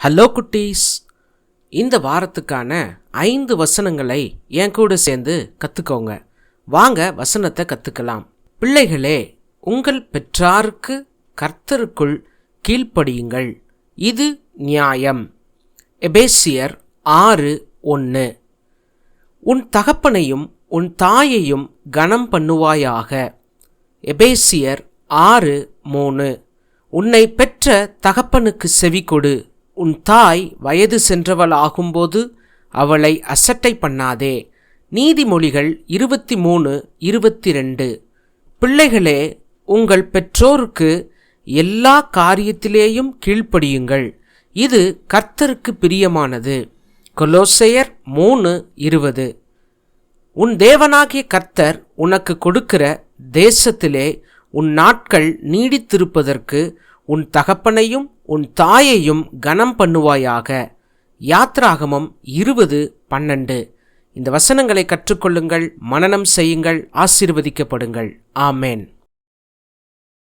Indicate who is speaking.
Speaker 1: Hello குட்டீஸ், இந்த வாரத்துக்கான 5 வசனங்களை என் கூட சேர்ந்து கற்றுக்கோங்க. வாங்க வசனத்தை கற்றுக்கலாம். பிள்ளைகளே, உங்கள் பெற்றாருக்கு கர்த்தருக்குள் கீழ்ப்படியுங்கள், இது நியாயம். எபேசியர் 6:1. உன் தகப்பனையும் உன் தாயையும் கனம் பண்ணுவாயாக. எபேசியர் 6:3. உன்னை பெற்ற தகப்பனுக்கு செவிகொடு. உன் தாய் வயது சென்றவள் ஆகும்போது அவளை அசட்டை பண்ணாதே. நீதிமொழிகள் 23:22. பிள்ளைகளே, உங்கள் பெற்றோருக்கு எல்லா காரியத்திலேயும் கீழ்ப்படியுங்கள், இது கர்த்தருக்கு பிரியமானது. கொலோசையர் 3:20. உன் தேவனாகிய கர்த்தர் உனக்கு கொடுக்கிற தேசத்திலே உன் நாட்கள் நீடித்திருப்பதற்கு உன் தகப்பனையும் உன் தாயையும் கனம் பண்ணுவாயாக. யாத்ராகமம் 20:12. இந்த வசனங்களை கற்றுக்கொள்ளுங்கள், மனனம் செய்யுங்கள், ஆசீர்வதிக்கப்படுங்கள். ஆமேன்.